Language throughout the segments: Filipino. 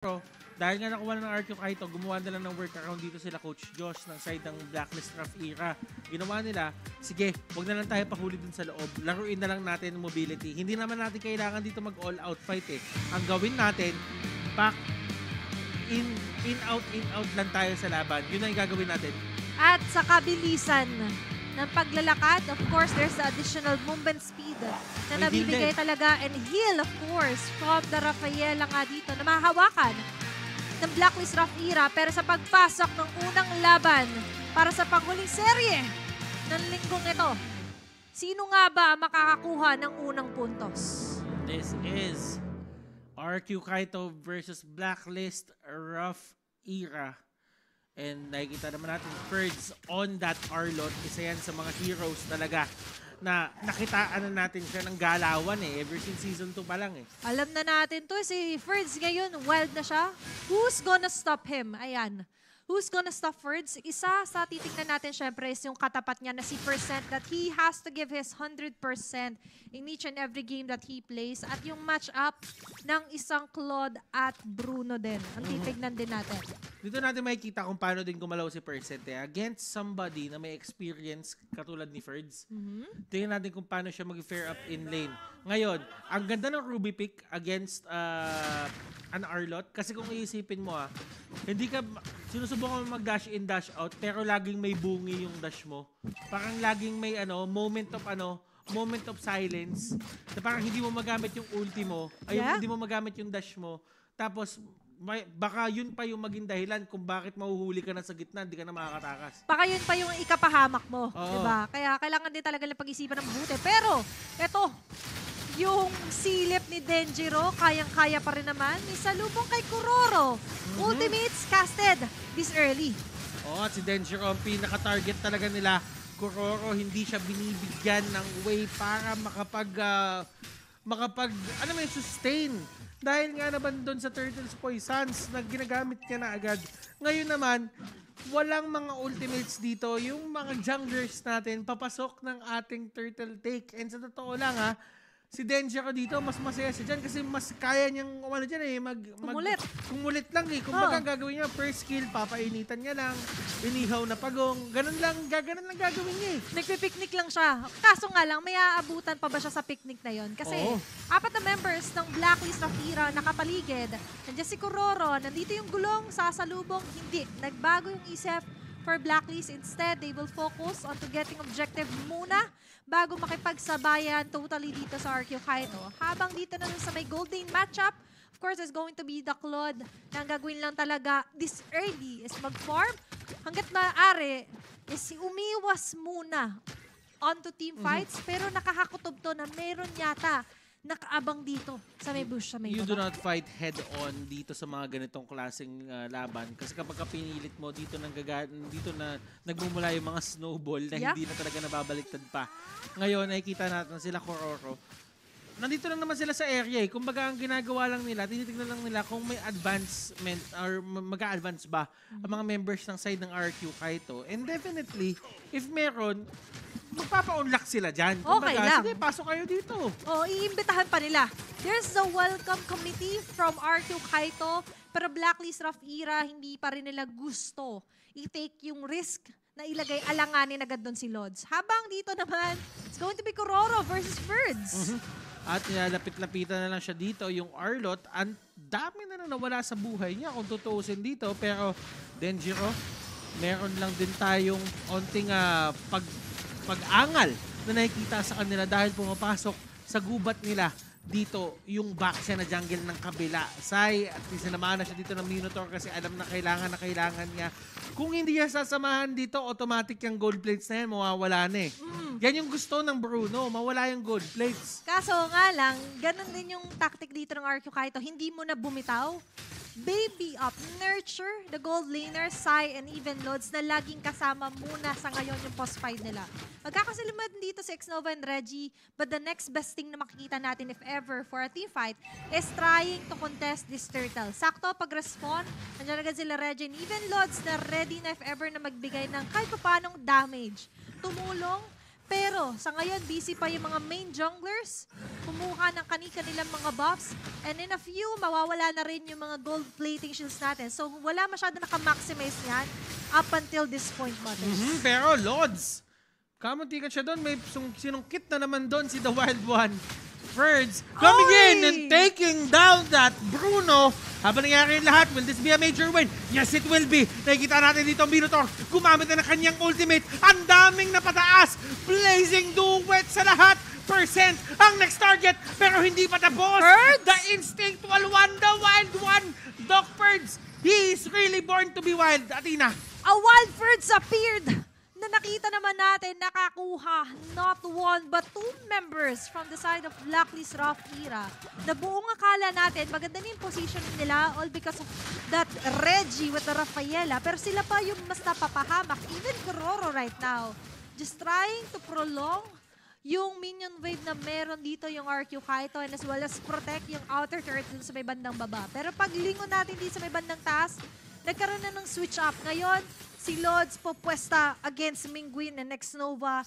Pero dahil nga nakuha na ng RQ Kaito, gumawa na lang ng workaround dito sila Coach Josh ng side ng Blacklist Rough Era. Ginawa nila, sige, wag na lang tayo pahuli dun sa loob. Laruin na lang natin ang mobility. Hindi naman natin kailangan dito mag all-out fight eh. Ang gawin natin, back, in out lang tayo sa laban. Yun ang gagawin natin. At sa kabilisan ng paglalakad, of course, there's the additional movement speed na nabibigay talaga, and heal, of course, from the Rafaela nga dito na mahahawakan ng Blacklist Rough Era. Pero sa pagpasok ng unang laban para sa panghuling serye ng linggong ito, sino nga ba makakakuha ng unang puntos? This is RQ Kaito versus Blacklist Rough Era. And nakikita naman natin, Ferds on that Arlot. Isa yan sa mga heroes talaga na nakitaan na natin siya ng galawan eh. Ever since Season 2 pa lang eh. Alam na natin to, si Ferds ngayon, wild na siya. Who's gonna stop him? Ayan. Who's gonna stop Ferds? Isa sa titignan natin syempre is yung katapat niya na si Percent, that he has to give his 100% in each and every game that he plays. At yung match-up ng isang Claude at Bruno din. Ang titignan din natin. Dito natin makikita kung paano din gumalaw si Percent eh. Against somebody na may experience katulad ni Ferds. Tingnan natin kung paano siya mag-fair up in lane. Ngayon, ang ganda ng Ruby pick against an Arlot. Kasi kung iisipin mo hindi ka, sinusubukan mo mag-dash in, dash out, pero laging may bungi yung dash mo. Parang laging may moment of silence. Na parang hindi mo magamit yung ulti mo, hindi mo magamit yung dash mo. Tapos, baka yun pa yung maging dahilan kung bakit mahuhuli ka na sa gitna, hindi ka na makakatakas. Baka yun pa yung ikapahamak mo, diba? Kaya kailangan din talaga ng pag-isipan ng mabuti. Pero, eto, yung silip ni Denjiro, kayang-kaya pa rin naman. Isalubong kay Kuroro. Ultimates casted this early. At si Denjiro, ang pinaka-target talaga nila. Kuroro, hindi siya binibigyan ng way para sustain. Dahil nga naman doon sa Turtles Poisons na ginagamit niya na agad. Ngayon naman, walang mga ultimates dito. Yung mga junglers natin, papasok ng ating turtle take. And sa totoo lang si Denjiro dito, mas masaya siya dyan kasi mas kaya niyang kumulit lang eh. Kung baga gagawin niya, first skill, papainitan niya lang, inihaw na pagong, ganun lang gagawin niya eh. Nagpipiknik lang siya. Kaso nga lang, may aabutan pa ba siya sa picnic na yon? Kasi apat na members ng Blacklist Rough Era nakapaligid. Nandiyan si Kuroro, nandito yung gulong, sasalubong, hindi. Nagbago yung isip for Blacklist. Instead, they will focus on to getting objective muna bago makipagsabayan totally dito sa RQ Kaito. Habang dito na sa may golden matchup, of course, is going to be the Claude na ang gagawin lang talaga this early is mag-farm. Hanggat maaari is umiwas muna onto team fights, pero nakakakutob to na meron yata nakaabang dito sa may bush, sa may You do not fight head-on dito sa mga ganitong klaseng laban. Kasi kapag pinilit mo, dito na nagmumula yung mga snowball na hindi na talaga nababaliktad pa. Ngayon, nakikita natin sila Kuroro. Nandito lang naman sila sa area eh. Kumbaga, ang ginagawa lang nila, tinitignan lang nila kung may advancement or mag-a-advance ba ang mga members ng side ng RQ Kaito. And definitely, if meron, magpapa-unlock sila dyan. Okay lang. Sige, pasok kayo dito. Iimbitahan pa nila. There's the welcome committee from RQ Kaito, pero Blacklist Rough Era, hindi pa rin nila gusto i-take yung risk na ilagay alanganin agad doon si Lods. Habang dito naman, it's going to be Kuroro versus Birds. At nilalapit-lapitan na lang siya dito, yung Arlot. Ang dami na nawala sa buhay niya kung tutuusin dito. Pero Denjiro, meron lang din tayong onting pag-angal na nakikita sa kanila dahil pumapasok sa gubat nila dito yung back na jungle ng kabila. At sinamahan na siya dito ng Minotaur kasi alam na kailangan niya. Kung hindi niya sasamahan dito, automatic yung gold plates na yan, mawawala na eh. Yan yung gusto ng Bruno, mawala yung gold plates. Kaso nga lang, ganun din yung tactic dito ng RQ Kaito. Hindi mo na bumitaw. Baby up, nurture the gold laner, Sai, and even Lods na laging kasama muna sa ngayon yung post-fight nila. Magkakasaliman dito si Xnova and Reggie, but the next best thing na makikita natin, if ever, for a team fight, is trying to contest this turtle. Sakto, pag-respawn, nandiyan agad sila Reggie and even Lods na ready na if ever na magbigay ng kahit pa paanong damage. Tumulong, Pero sa ngayon, busy pa yung mga main junglers. Kumuha ng kanilang mga buffs. And in a few, mawawala na rin yung mga gold plating shields natin. So wala masyado nakamaximize yan up until this point, Butters. Pero Lods, kamuntikan siya doon. May sinungkit na naman doon si The Wild One. Ferds coming in and taking down that Bruno. Habang nangyari yung lahat, will this be a major win? Yes, it will be. Nakikita natin dito ang Minotaur. Gumamit na ng kanyang ultimate. Ang daming napataas. Blazing duet sa lahat. Percent ang next target. Pero hindi pa tapos. Ferds? The instinctual one, the wild one. Doc Ferds, he is really born to be wild. Athena. A wild Ferds appeared na nakita naman natin nakakuha not one but two members from the side of Blacklist Rough Era. Na buong akala natin, maganda na yung positioning nila all because of that Reggie with the Rafaela. Pero sila pa yung mas napapahamak. Even Kuroro right now, just trying to prolong yung minion wave na meron dito yung RQ Kaito and as well as protect yung outer turret dun sa may bandang baba. Pero pag lingon natin dito sa may bandang taas, nagkaroon na ng switch up. Ngayon, si Lods popwesta against Mingguin and Nexnova.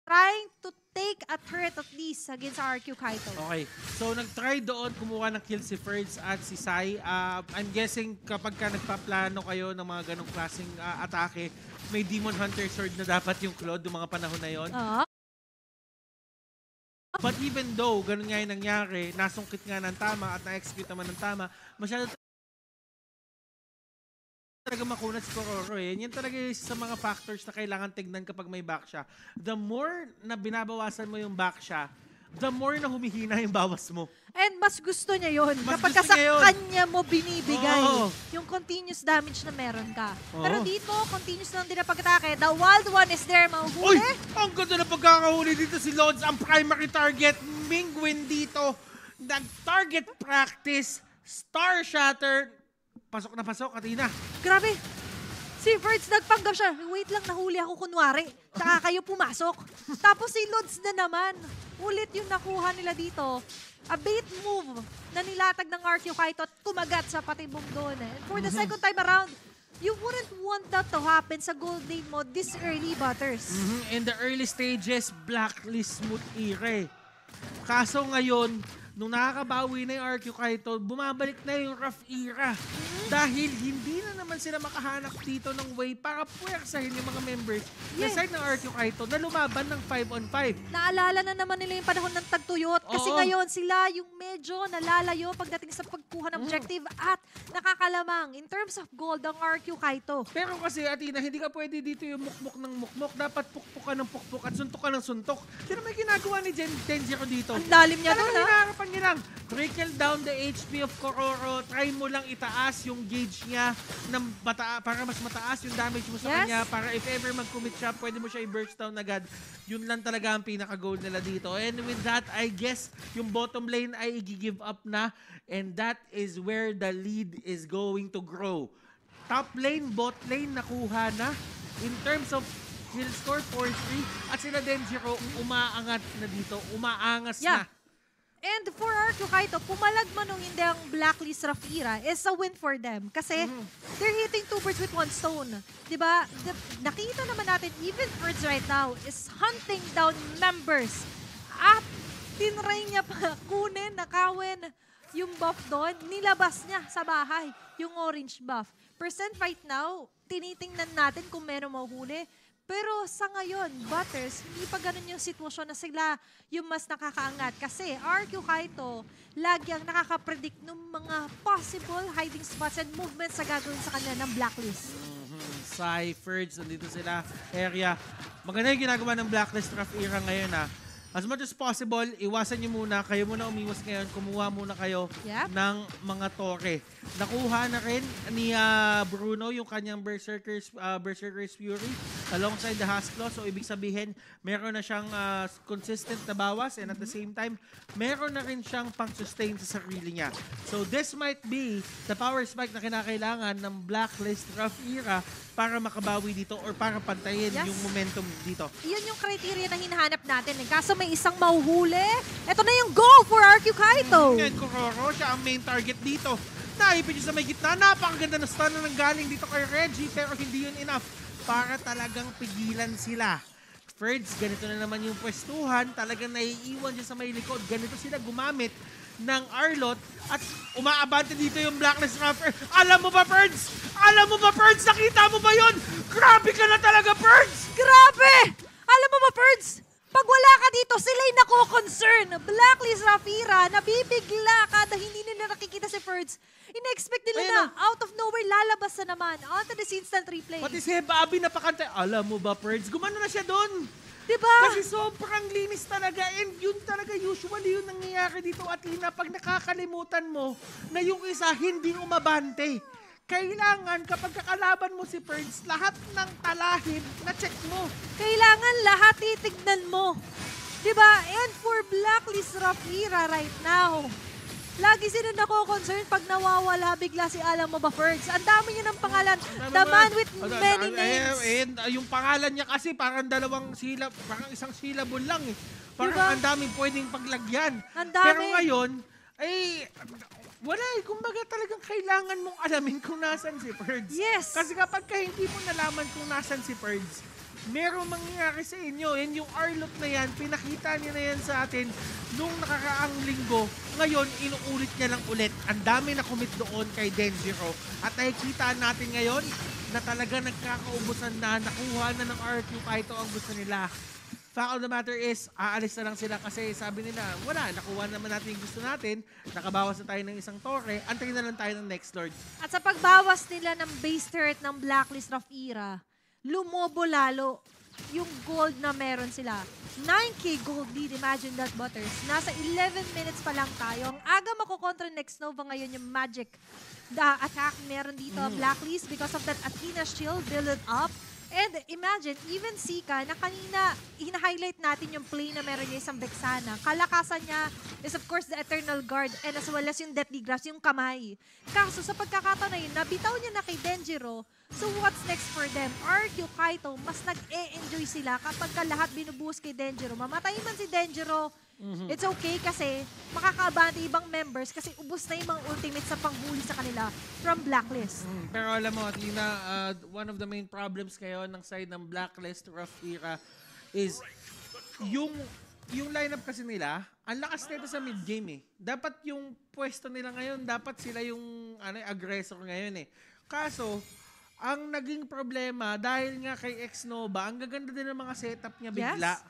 Trying to take a turret at least against RQ Kaito. Okay. So, nag-try doon kumuha ng kill si Ferds at si Sai. I'm guessing kapag ka nagpaplano kayo ng mga ganong klaseng atake, may Demon Hunter Sword na dapat yung Claude yung mga panahon na yon. But even though ganun nga yung nangyari, nasungkit nga ng tama at na-execute naman ng tama, masyado talaga makunat si Kuroro eh. Yan talaga yung sa mga factors na kailangan tignan kapag may back siya. The more na binabawasan mo yung back siya, the more na humihina yung bawas mo. And mas gusto niya yun. Mas Kapag gusto sa niya yun. kanya mo binibigay Oo. yung continuous damage na meron ka. Oo. Pero dito, continuous lang din ang pag-atake. The wild one is there, Uy! mahuhuli. Ang ganda na pagkakahuli dito si Lods. Ang primary target, Mingguin dito. Nag-target practice, Star Shatter. Pasok na pasok, Athena. Grabe. Si Ferds nagpanggap siya. Wait lang, nahuli ako kunwari. Tsaka kayo pumasok. Tapos si Lods na naman. Ulit yung nakuha nila dito. A bait move na nilatag ng RQ Kaito at kumagat sa patibong doon. And for the second time around, you wouldn't want that to happen sa gold lane mo this early, Butters. In the early stages, Blacklist smooth ire. Kaso ngayon, nung nakakabawi na yung RQ Kaito, bumabalik na yung rough era. Dahil hindi na naman sila makahanap dito ng way para puwersahin yung mga members na side ng RQ Kaito na lumaban ng 5-on-5. Naalala na naman nila yung panahon ng tagtuyot kasi Oo. ngayon sila yung medyo nalalayo pagdating sa pagkuha ng objective at nakakalamang in terms of gold ang RQ Kaito. Pero kasi, Athena, hindi ka pwede dito yung mukmuk ng mukmuk. Dapat pukpuk ka ng pukpuk at suntok ka ng suntok. Sino may ginagawa ni Denjiro dito? Ang lalim niya doon, Talagang ha? hinaharapan niya lang. Trickle down the HP of Kuroro. Try mo lang itaas yung gauge niya ng para mas mataas yung damage mo sa kanya. Para if ever mag-commit siya, pwede mo siya i-burst down agad. Yun lang talaga ang pinaka-goal nila dito. And with that, I guess yung bottom lane ay i-give up na. And that is where the lead is going to grow. Top lane, bot lane, nakuha na. In terms of kill score, 4-3. At sila Denjiro, umaangat na dito. Umaangas na. And for RQ Kaito, pumalag man nung hindi ang Blacklist Rafira is a win for them. Kasi they're hitting two birds with one stone. Diba? Nakita naman natin, even Birds right now is hunting down members. At tinry niya pa kunin, nakawin yung buff doon. Nilabas niya sa bahay yung orange buff. Percent right now, tinitingnan natin kung meron mahuhuli. Pero sa ngayon, Butters, hindi pa ganun yung sitwasyon na sila yung mas nakakaangat. Kasi RQ Kaito, lagi ang nakaka-predict ng mga possible hiding spots and movements na gagawin sa kanila ng Blacklist. Sai, Ferds, nandito sila. Area. Maganda yung ginagawa ng Blacklist Rough Era ngayon ha. As much as possible, iwasan nyo muna. Kayo muna umiwas ngayon. Kumuha muna kayo ng mga tore. Nakuha na rin ni Bruno yung kanyang Berserker's Fury alongside the Haskell. So, ibig sabihin, meron na siyang consistent na bawas and at the same time, meron na rin siyang pang-sustain sa sarili niya. So, this might be the power spike na kinakailangan ng Blacklist Rough Era para makabawi dito or para pantayin yung momentum dito. Iyon yung criteria na hinahanap natin. Kaso may isang mahuhuli. Ito na yung goal for RQ Kaito. Kuroro, siya ang main target dito. gitna. Ipin sa may gitna. Napakaganda na stun na nanggaling dito kay Reggie. Pero hindi yun enough para talagang pigilan sila. Ferds, ganito na naman yung pwestuhan. Talagang naiiwan siya sa may likod. Ganito sila gumamit ng Arlot at umaabante dito yung Blacklist Rapper. Alam mo ba, Ferds? Alam mo ba, Ferds? Nakita mo ba yun? Grabe ka na talaga, Ferds! Grabe! Alam mo ba, Ferds? Pag wala ka dito, sila'y nako-concern. Blacklist Rafira, nabibigla kada hindi nila nakikita si Ferds. In-expect nila Ayun na, na. out of nowhere, lalabas na naman. Onto this instant replay. Pati si Bobby napakanta. Alam mo ba, Ferds? Gumano na siya doon. Diba? Kasi sobrang linis talaga and yun talaga usually yung nangyayari dito at Ina pag nakakalimutan mo na yung isa hindi umabante. Kailangan kapag kakalaban mo si Ferds, lahat ng talahib na check mo. Kailangan lahat titignan mo. Diba? And for Blacklist Rafira right now, lagi sila nako-concern pag nawawala bigla si Alam mo ba, Ferds. Ang dami niya ng pangalan. The man with many names. And yung pangalan niya kasi parang parang isang syllable lang eh. Parang Diba? ang daming pwedeng paglagyan. Ang dami. Pero ngayon, ay wala eh. Kumbaga talagang kailangan mong alamin kung nasan si Ferds. Yes. Kasi kapag hindi mo nalaman kung nasan si Ferds, merong mangyayari sa inyo. And yung Arlot na yan, pinakita niya na yan sa atin nung nakaraang linggo. Ngayon, inuulit niya lang ulit. Ang dami na commit doon kay Denjiro. At nakikita natin ngayon na talaga nagkakaubusan na, nakuha na ng RQ kahit ang gusto nila. Fact of the matter is, aalis na lang sila kasi sabi nila, wala, nakuha naman natin yung gusto natin, nakabawas na tayo ng isang torre, antayin na lang tayo ng next Lord. At sa pagbawas nila ng base turret ng Blacklist Rafira, lumobo lalo yung gold na meron sila. 9k gold lead, imagine that, Butters. Nasa 11 minutes pa lang tayo. Ang aga makukontra next Nova ngayon yung magic attack meron dito Blacklist because of that Athena shield build up. And imagine, even Sika, na kanina, hina-highlight natin yung play na meron niya isang Vexana. Kalakasan niya is of course the Eternal Guard and as well as yung Deathly Grasp, yung kamay. Kaso sa pagkakataon na yun, nabitaw niya na kay Denjiro. So what's next for them? RQ Kaito, mas nag-e-enjoy sila kapag lahat binubuhos kay Denjiro. Mamatay man si Denjiro, it's okay kasi makakabante ibang members kasi ubos na yung mga ultimates sa panghuli sa kanila from Blacklist. Pero alam mo, Athena, one of the main problems ngayon ng side ng Blacklist, Rafira, is yung lineup kasi nila, ang lakas nito sa mid-game eh. Dapat yung pwesto nila ngayon, dapat sila yung aggressor ngayon eh. Kaso, ang naging problema, dahil nga kay X-Nova, ang gaganda din ng mga setup niya bigla. Yes.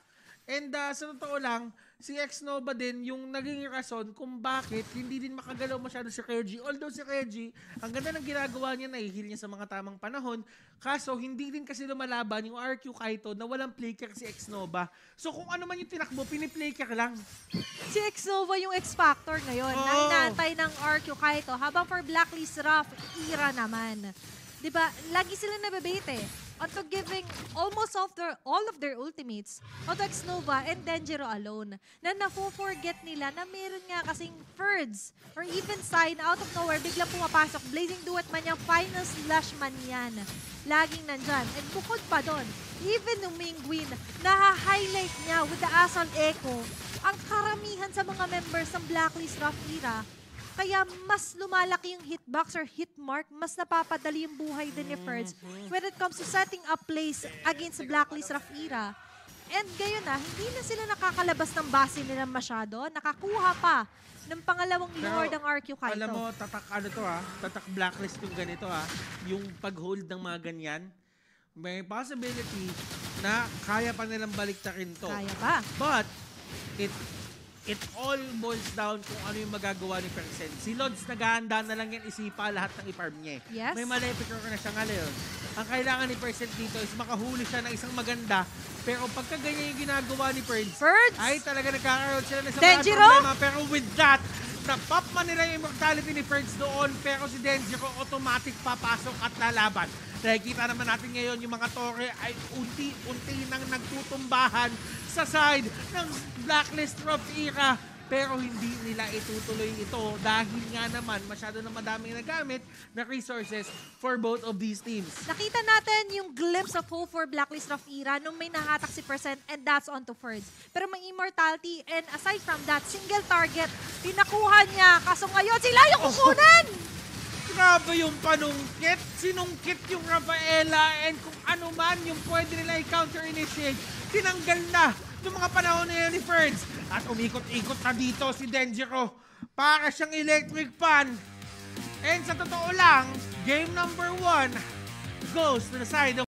And sa totoo lang, si X-Nova din yung naging rason kung bakit hindi din makagalaw masyado si Reggie. Although si Reggie, ang ganda ng ginagawa niya, nahihil niya sa mga tamang panahon. Kaso, hindi din kasi lumalaban yung RQ Kaito na walang playker si X-Nova. So kung ano man yung tinakbo, piniplayker lang. Si X-Nova yung X-Factor ngayon na inaantay ng RQ Kaito. Habang for Blacklist Raf, Ira naman. Diba, lagi sila nababate eh. Onto giving almost all of their ultimates onto X-Nova and Denjiro alone. Na nafo-forget nila na meron nga kasing Ferds or even Sign out of nowhere biglang pumapasok. Blazing Duet man yan, final slash man yan. Laging nandyan. And bukod pa doon, even yung Mingguin, na-highlight niya with the Assault Echo ang karamihan sa mga members ng Blacklist Rafira. Kaya mas lumalaki yung hitbox or hitmark, mas napapadali yung buhay din ni Ferds when it comes to setting up plays against Blacklist Rafira. And gayon na, hindi na sila nakakalabas ng base nila masyado. Nakakuha pa ng pangalawang Lord ng RQ Kaito. Alam mo, tatak Blacklist yung ganito yung pag-hold ng mga ganyan. May possibility na kaya pa nilang baliktarin to. Kaya pa. But, it all boils down kung ano yung magagawa ni Percent. Si Lods naghahanda na lang yan isipa lahat ng i-farm niya. Yes. May Maleficar na siya ngayon. Ang kailangan ni Percent dito is makahuli siya ng isang maganda. Pero pagka ganyan yung ginagawa ni Ferds, ay talaga nagkakaroon sila ng isang Denjiro? problema. Pero with that, na-pop man nila yung immortality ni Ferds doon. Pero si Denjiro automatic papasok at lalaban. Nakikita naman natin ngayon yung mga torre ay unti-unti nang nagtutumbahan sa side ng Blacklist Rafira. Pero hindi nila itutuloy ito dahil nga naman masyado na madaming nagamit na resources for both of these teams. Nakita natin yung glimpse of hope for Blacklist Rafira nung may nahatak si Percent and that's on to Ferds. Pero may immortality and aside from that, single target, pinakuha niya. Kaso ngayon, sila yung kukunan! Grabe yung panungkit. Sinungkit yung Rafaela and kung ano man yung pwede nila i-counter-initiate, tinanggal na ng mga panahon na yan ni Ferds. At umikot-ikot na dito si Denjiro. Para siyang electric fan. And sa totoo lang, game number 1 goes to the side of